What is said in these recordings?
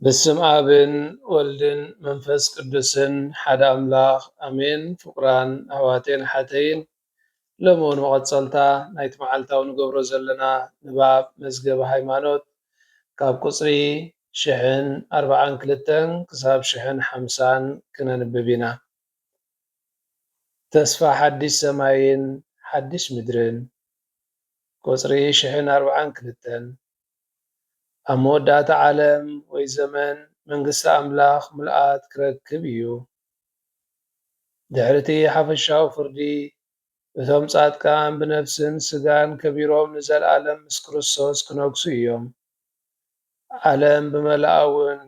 በስም አብን ወልድን መንፈስ ቅዱስን ሓደ አምላኽ አሜን። ፍቁራን አሕዋቴን ሓተይን ሎሞን መቐፀልታ ናይቲ መዓልታዊ ንገብሮ ዘለና ንባብ መዝገበ ሃይማኖት ካብ ቁፅሪ 1042 ክሳብ 1050 ክነንብብ ኢና። ተስፋ ሓድሽ ሰማይን ሓድሽ ምድርን ቁፅሪ 1042 ኣብ መወዳእታ ዓለም ወይ ዘመን መንግስቲ ኣምላኽ ምልኣት ክረክብ እዩ። ድሕሪ እቲ ሓፈሻዊ ፍርዲ እቶም ጻድቃን ብነፍስን ስጋን ከቢሮም ንዘለኣለም ምስ ክርስቶስ ክነግሱ እዮም። ዓለም ብመልኣ እውን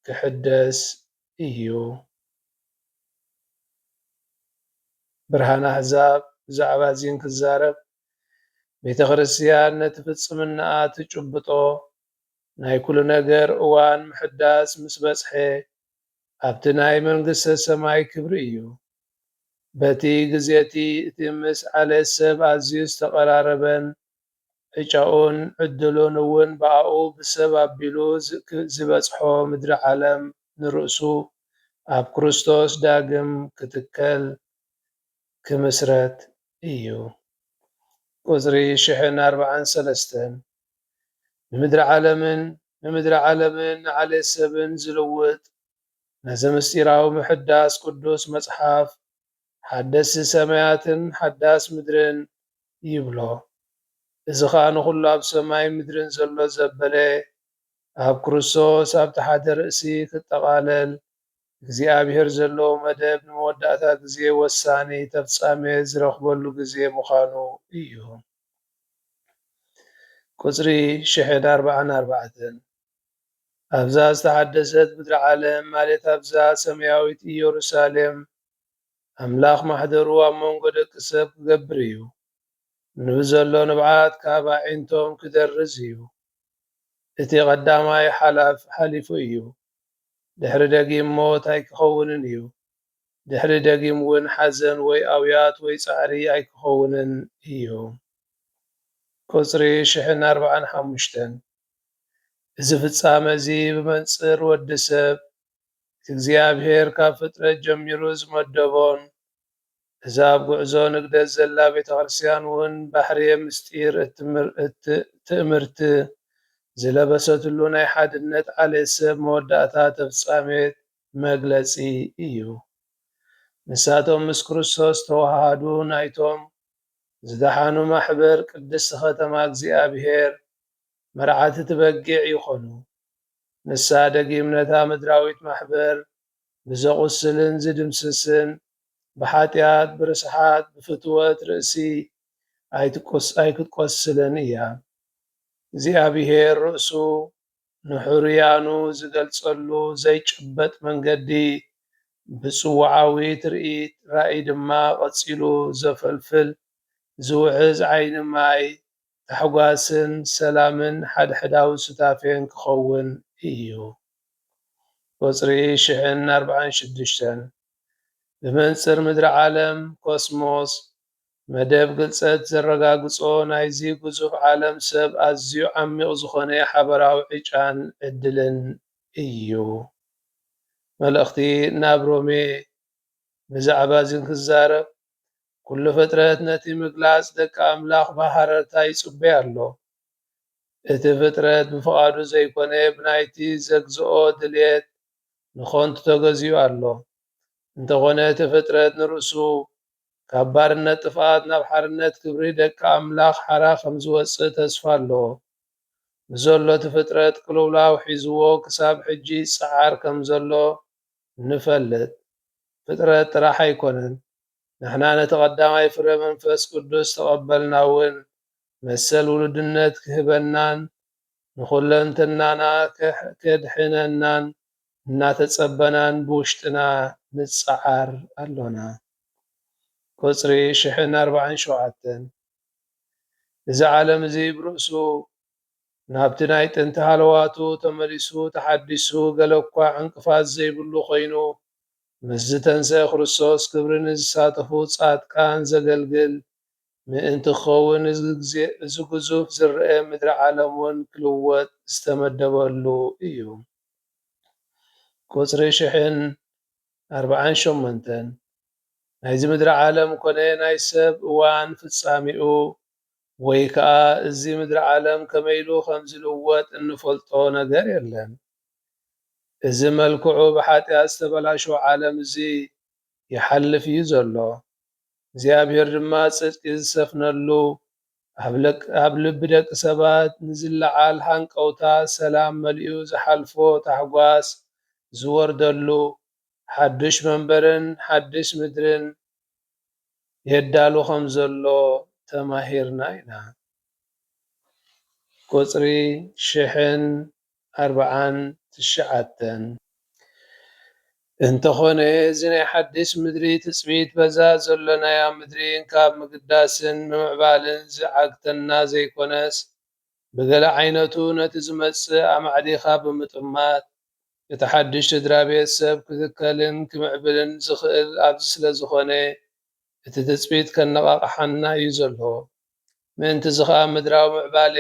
ክሕደስ እዩ። ብርሃን ኣሕዛብ ብዛዕባ እዚ ክዛረብ ቤተ ክርስቲያን ነቲ ፍጽምናኣ ትጭብጦ ናይ ኩሉ ነገር እዋን ምሕዳስ ምስ በጽሐ ኣብቲ ናይ መንግስተ ሰማይ ክብሪ እዩ። በቲ ግዜቲ እቲ ምስ ዓለት ሰብ ኣዝዩ ዝተቐራረበን ዕጫኡን ዕድሉን እውን ብኣኡ ብሰብ ኣቢሉ ዝበጽሖ ምድሪ ዓለም ንርእሱ ኣብ ክርስቶስ ዳግም ክትከል ክምስረት እዩ። ቁፅሪ 1043 ንምድሪ ዓለምን ንዓለት ሰብን ዝልውጥ ነዚ ምስጢራዊ ምሕዳስ ቅዱስ መጽሓፍ ሓደስቲ ሰማያትን ሓዳስ ምድርን ይብሎ። እዚ ከዓ ንኩሉ ኣብ ሰማይ ምድርን ዘሎ ዘበለ ኣብ ክርስቶስ ኣብቲ ሓደ ርእሲ ክጠቃለል እግዚኣብሔር ዘለዎ መደብ ንመወዳእታ ግዜ ወሳኒ ተፍጻሜት ዝረኽበሉ ግዜ ምዃኑ እዩ። ቁፅሪ 1044 ኣብዛ ዝተሓደሰት ምድሪ ዓለም ማለት ኣብዛ ሰማያዊት ኢየሩሳሌም ኣምላኽ ማሕደሩ ኣብ መንጎ ደቂ ሰብ ክገብር እዩ። ንብዘሎ ንብዓት ካብ ኣዒንቶም ክደርዝ እዩ። እቲ ቀዳማይ ሓሊፉ እዩ። ድሕሪ ደጊም ሞት ኣይክኸውንን እዩ። ድሕሪ ደጊም እውን ሓዘን ወይ ኣውያት ወይ ጻዕሪ ኣይክኸውንን እዩ። ቁፅሪ 1045 እዚ ፍጻመ እዚ ብመንጽር ወዲ ሰብ እግዚኣብሔር ካብ ፍጥረት ጀሚሩ ዝመደቦን እዛ ኣብ ጉዕዞ ንግደት ዘላ ቤተ ክርስቲያን እውን ባሕርየ ምስጢር ትእምርቲ ዝለበሰትሉ ናይ ሓድነት ዓለት ሰብ መወዳእታ ተፍጻሜት መግለጺ እዩ። ንሳቶም ምስ ክርስቶስ ተዋሃዱ ናይቶም ዝደሓኑ ማሕበር ቅድስቲ ከተማ እግዚኣብሔር መርዓቲ በጊዕ ይኾኑ። ንሳ ደጊም ነታ ምድራዊት ማሕበር ብዘቁስልን ዝድምስስን ብሓጢኣት ብርስሓት ብፍትወት ርእሲ ኣይትቆስልን እያ። እግዚኣብሔር ርእሱ ንሕሩያኑ ዝገልጸሉ ዘይጭበጥ መንገዲ ብጽዋዓዊ ትርኢት ራእይ ድማ ቀጺሉ ዘፈልፍል ዝውሕዝ ዓይኒ ማይ ታሕጓስን ሰላምን ሓድሕዳዊ ሱታፌን ክኸውን እዩ። ቁፅሪ 1046 ብመንጽር ምድሪ ዓለም ኮስሞስ መደብ ግልጸት ዘረጋግጾ ናይዚ ግዙፍ ዓለም ሰብ ኣዝዩ ዓሚቕ ዝኾነ ሓበራዊ ዕጫን ዕድልን እዩ። መልእኽቲ ናብ ሮሜ ብዛዕባ እዚ ክዛረብ ኩሉ ፍጥረት ነቲ ምግላጽ ደቂ ኣምላኽ ብሃረርታ ይጽበይ ኣሎ። እቲ ፍጥረት ብፍቓዱ ዘይኮነ ብናይቲ ዘግዝኦ ድልየት ንኾንቱ ተገዚኡ ኣሎ። እንተኾነ እቲ ፍጥረት ንርእሱ ካብ ባርነት ጥፍኣት ናብ ሓርነት ክብሪ ደቂ ኣምላኽ ሓራ ከም ዝወፅእ ተስፋ ኣለዎ። ብዘሎ እቲ ፍጥረት ቅልውላው ሒዝዎ ክሳብ ሕጂ ይፀዓር ከም ዘሎ ንፈልጥ። ፍጥረት ጥራሕ ኣይኮነን፣ ንሕና ነቲ ቀዳማይ ፍረ መንፈስ ቅዱስ ተቐበልና እውን መሰል ውሉድነት ክህበናን ንኹለንተናና ከድሕነናን እናተጸበናን ብውሽጥና ንፀዓር ኣሎና። ቁፅሪ 1047 እዚ ዓለም እዚ ብርእሱ ናብቲ ናይ ጥንቲ ሃለዋቱ ተመሊሱ ተሓዲሱ ገለ እኳ ዕንቅፋት ዘይብሉ ኮይኑ ምስ ዝተንስአ ክርስቶስ ክብሪ ንዝሳተፉ ጻድቃን ዘገልግል ምእንቲ ክኸውን እዚ ግዙፍ ዝርአ ምድሪ ዓለም እውን ክልወጥ ዝተመደበሉ እዩ። ቁፅሪ 1048 ናይዚ ምድሪ ዓለም ኮነ ናይ ሰብ እዋን ፍጻሚኡ ወይ ከዓ እዚ ምድሪ ዓለም ከመይ ኢሉ ከም ዝልወጥ እንፈልጦ ነገር የለን። እዚ መልክዑ ብኃጢአት ዝተበላሸወ ዓለም እዚ ይሓልፍ እዩ ዘሎ። እግዚአብሔር ድማ ጽድቂ ዝሰፍነሉ ኣብ ልቢ ደቂ ሰባት ንዝለዓል ሃንቀውታ ሰላም መሊኡ ዝሓልፎ ታሕጓስ ዝወርደሉ ሓድሽ መንበርን ሓድሽ ምድርን የዳሉ ከም ዘሎ ተማሂርና ኢና። ቁፅሪ 1049 እንተኾነ እዚ ናይ ሓድሽ ምድሪ ትጽቢት በዛ ዘሎናያ ምድሪ ካብ ምግዳስን ምምዕባልን ዝዓግተና ዘይኮነስ ብገለ ዓይነቱ ነቲ ዝመጽእ ኣማዕዲኻ ብምጥማት እቲ ሓድሽ ስድራቤት ሰብ ክትከልን ክምዕብልን ዝኽእል ኣብዚ ስለ ዝኾነ እቲ ትጽቢት ከነቓቕሐና እዩ ዘሎ። ምእንቲ እዚ ከዓ ምድራዊ ምዕባለ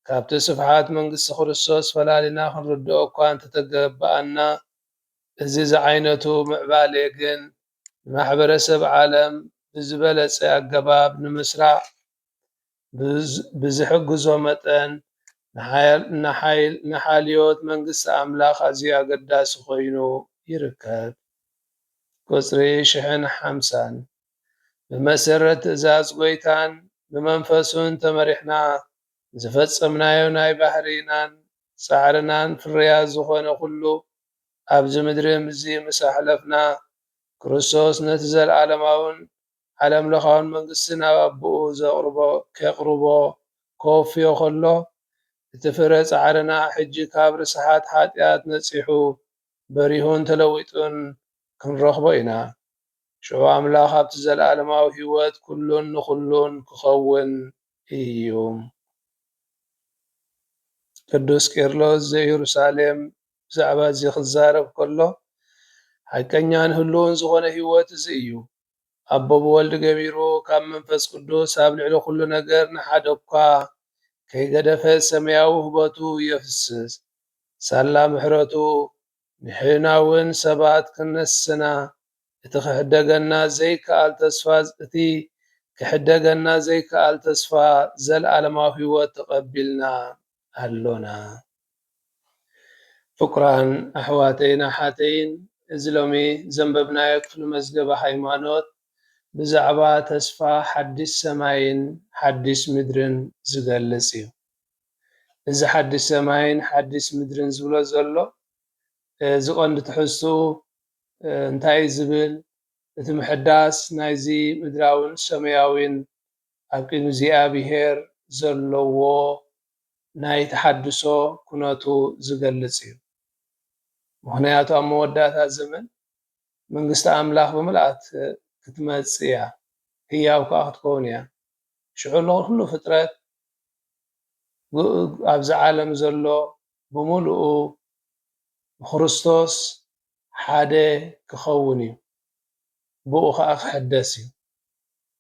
ካብቲ ስፍሓት መንግስቲ ክርስቶስ ፈላሊና ክንርድኦ እኳ እንተተገባአና እዚ ዝዓይነቱ ምዕባለ ግን ማሕበረሰብ ዓለም ብዝበለፀ ኣገባብ ንምስራዕ ብዝሕግዞ መጠን ንሓልዮት መንግስቲ ኣምላኽ ኣዝዩ ኣገዳሲ ኮይኑ ይርከብ። ቁፅሪ 1050 ብመሰረት ትእዛዝ ጎይታን ብመንፈሱን ተመሪሕና ዝፈጸምናዮ ናይ ባህሪናን ጻዕርናን ፍርያት ዝኾነ ኩሉ ኣብዚ ምድሪ እዚ ምስ ኣሕለፍና ክርስቶስ ነቲ ዘለዓለማውን ዓለም ለኻውን መንግስቲ ናብ ኣቦኡ ከቕርቦ ከወፍዮ ከሎ እቲ ፍረ ጻዕርና ሕጂ ካብ ርስሓት ኃጢአት ነጺሑ በሪሁን ተለዊጡን ክንረኽቦ ኢና። ሽዑ ኣምላኽ ኣብቲ ዘለዓለማዊ ህይወት ኩሉን ንኹሉን ክኸውን እዩ። ቅዱስ ቄርሎስ ዘኢየሩሳሌም ብዛዕባ እዚ ክዛረብ ከሎ ሓቀኛን ህልውን ዝኾነ ህይወት እዚ እዩ ኣቦ ብወልዲ ገቢሩ ካብ መንፈስ ቅዱስ ኣብ ልዕሊ ኩሉ ነገር ንሓደ እኳ ከይገደፈ ሰማያዊ ህበቱ የፍስስ። ሳላ ምሕረቱ ንሕና እውን ሰባት ክነስና እቲ ክሕደገና ዘይከኣል ተስፋ ዘለዓለማዊ ህይወት ተቐቢልና ኣሎና። ፍቁራን ኣሕዋተይን ኣሓተይን እዚ ሎሚ ዘንበብናዮ ክፍሊ መዝገበ ሃይማኖት ብዛዕባ ተስፋ ሓድሽ ሰማይን ሓድሽ ምድርን ዝገልጽ እዩ። እዚ ሓድሽ ሰማይን ሓድሽ ምድርን ዝብሎ ዘሎ እዚ ቀንዲ ትሕዝትኡ እንታይ ዝብል እቲ ምሕዳስ ናይዚ ምድራውን ሰማያዊን ኣብ ቅድሚ እግዚኣብሔር ዘለዎ ናይ ተሓድሶ ኩነቱ ዝገልጽ እዩ። ምክንያቱ ኣብ መወዳእታ ዘመን መንግስቲ ኣምላኽ ብምልኣት ክትመጽእ እያ፣ ህያው ከዓ ክትከውን እያ። ሽዑ ኩሉ ፍጥረት ኣብዚ ዓለም ዘሎ ብምሉኡ ብክርስቶስ ሓደ ክኸውን እዩ፣ ብኡ ከዓ ክሕደስ እዩ።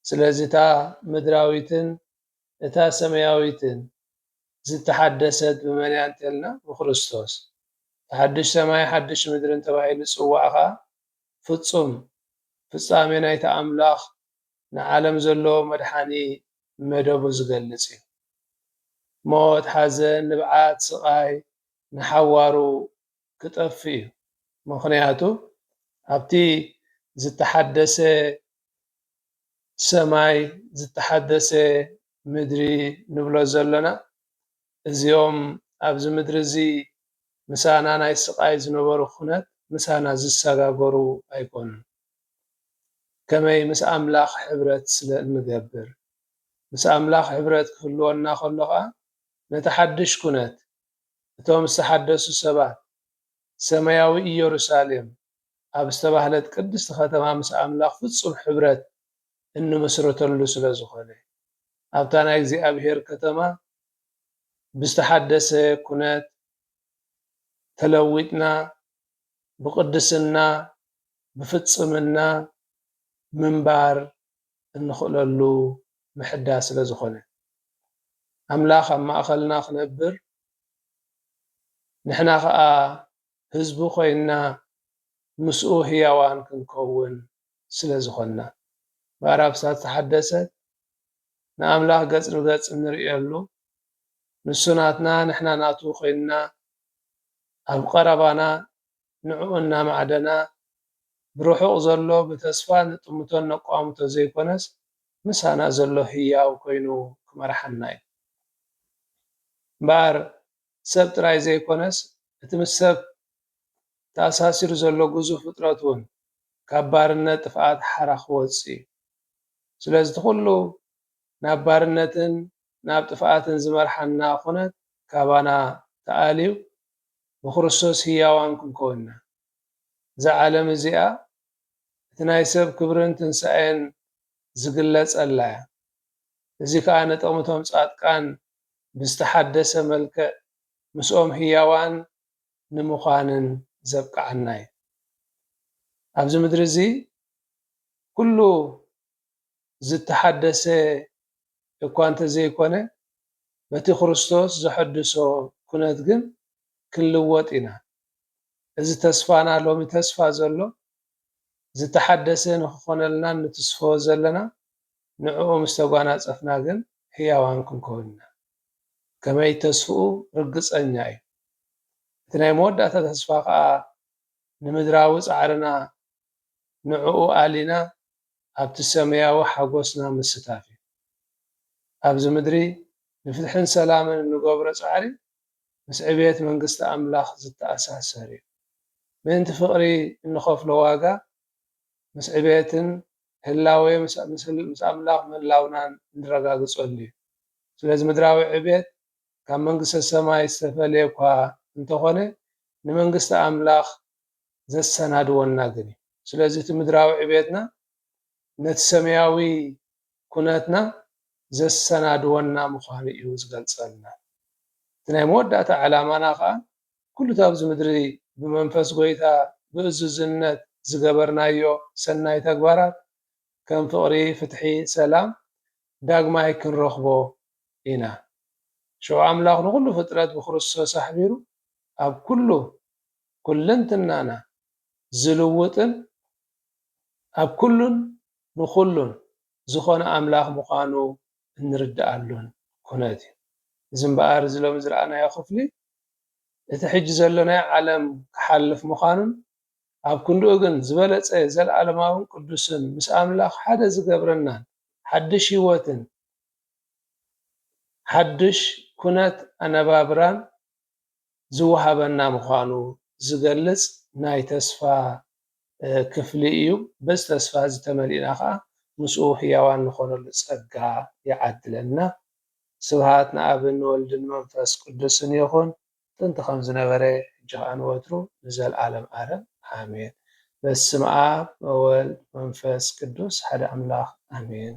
ስለዚ እታ ምድራዊትን እታ ሰማያዊትን ዝተሓደሰት ብመን እያ እንተልና ብክርስቶስ። ሓድሽ ሰማይ ሓድሽ ምድርን ተባሂሉ ዝፅዋዕ ከዓ ፍጹም ፍጻሜ ናይቲ ኣምላኽ ንዓለም ዘለዎ መድሓኒ መደቡ ዝገልጽ እዩ። ሞት፣ ሓዘን፣ ንብዓት፣ ስቓይ ንሓዋሩ ክጠፍእ እዩ። ምክንያቱ ኣብቲ ዝተሓደሰ ሰማይ ዝተሓደሰ ምድሪ ንብሎ ዘለና እዚኦም ኣብዚ ምድሪ እዚ ምሳና ናይ ስቃይ ዝነበሩ ኩነት ምሳና ዝሰጋገሩ ኣይኮኑን። ከመይ ምስ ኣምላኽ ሕብረት ስለ እንገብር ምስ ኣምላኽ ሕብረት ክህልወና ከሎ ከዓ ነቲ ሓድሽ ኩነት እቶም ዝተሓደሱ ሰባት ሰማያዊ ኢየሩሳሌም ኣብ ዝተባህለት ቅድስቲ ከተማ ምስ ኣምላኽ ፍጹም ሕብረት እንምስረተሉ ስለ ዝኾነ ኣብታ ናይ እግዚኣብሔር ከተማ ብዝተሓደሰ ኩነት ተለዊጥና ብቅድስና ብፍጽምና ምንባር እንኽእለሉ ምሕዳስ ስለ ዝኾነ ኣምላኽ ኣብ ማእኸልና ክነብር ንሕና ከዓ ህዝቡ ኮይንና ምስኡ ህያዋን ክንከውን ስለ ዝኾንና ብኣራብሳ ዝተሓደሰት ንኣምላኽ ገጽ ንገጽ እንርእየሉ ንሱ ናትና ንሕና ናቱ ኮይንና ኣብ ቀረባና ንዕኡ እናማዕደና ብርሑቕ ዘሎ ብተስፋ ንጥምቶን ነቋምቶ ዘይኮነስ ምሳና ዘሎ ህያው ኮይኑ ክመርሐና እዩ። እምበኣር ሰብ ጥራይ ዘይኮነስ እቲ ምስ ሰብ ተኣሳሲሩ ዘሎ ግዙፍ ፍጥረት እውን ካብ ባርነት ጥፍኣት ሓራ ክወፅእ እዩ። ስለዚ እቲ ኩሉ ናብ ባርነትን ናብ ጥፍኣትን ዝመርሐና ኩነት ካባና ተኣልዩ ብክርስቶስ ህያዋን ክንከውንና እዛ ዓለም እዚኣ እቲ ናይ ሰብ ክብርን ትንሣኤን ዝግለጸላ እያ። እዚ ከዓ ነጥቕምቶም ጻድቃን ብዝተሓደሰ መልክዕ ምስኦም ህያዋን ንምዃንን ዘብቅዓና እዩ። ኣብዚ ምድሪ እዚ ኩሉ ዝተሓደሰ እኳ እንተዘይኮነ በቲ ክርስቶስ ዘሐድሶ ኩነት ግን ክንልወጥ ኢና። እዚ ተስፋና ሎሚ ተስፋ ዘሎ ዝተሓደሰ ንክኾነልና ንትስፎ ዘለና ንዕኡ ምስ ተጓናጸፍና ግን ህያዋን ክንከውን ኢና። ከመይ ተስፍኡ ርግጸኛ እዩ። እቲ ናይ መወዳእታ ተስፋ ከዓ ንምድራዊ ፃዕርና ንዕኡ ኣሊና ኣብቲ ሰማያዊ ሓጎስና ምስታፍ እዩ። ኣብዚ ምድሪ ንፍትሕን ሰላምን እንገብሮ ፃዕሪ ምስ ዕብየት መንግስቲ ኣምላኽ ዝተኣሳሰር እዩ። ምእንቲ ፍቕሪ እንኸፍሎ ዋጋ ምስ ዕብየትን ህላዌ ምስ ኣምላኽ ምህላውናን እንረጋግፀሉ እዩ። ስለዚ ምድራዊ ዕብየት ካብ መንግስቲ ሰማይ ዝተፈለየ እኳ እንተኾነ ንመንግስቲ ኣምላኽ ዘሰናድወና ግን እዩ። ስለዚ እቲ ምድራዊ ዕብየትና ነቲ ሰማያዊ ኩነትና ዘሰናድወና ምዃኑ እዩ ዝገልጸልና። እቲ ናይ መወዳእታ ዓላማና ከዓ ኩሉ ኣብዚ ምድሪ ብመንፈስ ጎይታ ብእዙዝነት ዝገበርናዮ ሰናይ ተግባራት ከም ፍቕሪ፣ ፍትሒ፣ ሰላም ዳግማይ ክንረኽቦ ኢና። ሽዑ ኣምላኽ ንኩሉ ፍጥረት ብክርስቶስ ኣሕቢሩ ኣብ ኩሉ ኩልንትናና ዝልውጥን ኣብ ኩሉን ንኩሉን ዝኾነ ኣምላኽ ምዃኑ እንርድኣሉን ኩነት እዩ። እዚ እምበኣር እዚ ሎሚ ዝረኣናዮ ክፍሊ እቲ ሕጂ ዘሎ ናይ ዓለም ክሓልፍ ምዃኑን ኣብ ክንድኡ ግን ዝበለፀ ዘለኣለማውን ቅዱስን ምስ ኣምላኽ ሓደ ዝገብረናን ሓድሽ ህይወትን ሓድሽ ኩነት ኣነባብራን ዝወሃበና ምዃኑ ዝገልጽ ናይ ተስፋ ክፍሊ እዩ። በዚ ተስፋ ዝተመሊእና ከዓ ምስኡ ህያዋን ንኾነሉ ጸጋ ይዓድለና። ስብሃት ንኣብን ንወልድን መንፈስ ቅዱስን ይኹን ጥንቲ ከም ዝነበረ ሕጂ ከዓ ንወትሩ ንዘለኣለም ዓለም ኣሜን። በስመ አብ ወወልድ መንፈስ ቅዱስ ሓደ ኣምላኽ ኣሜን።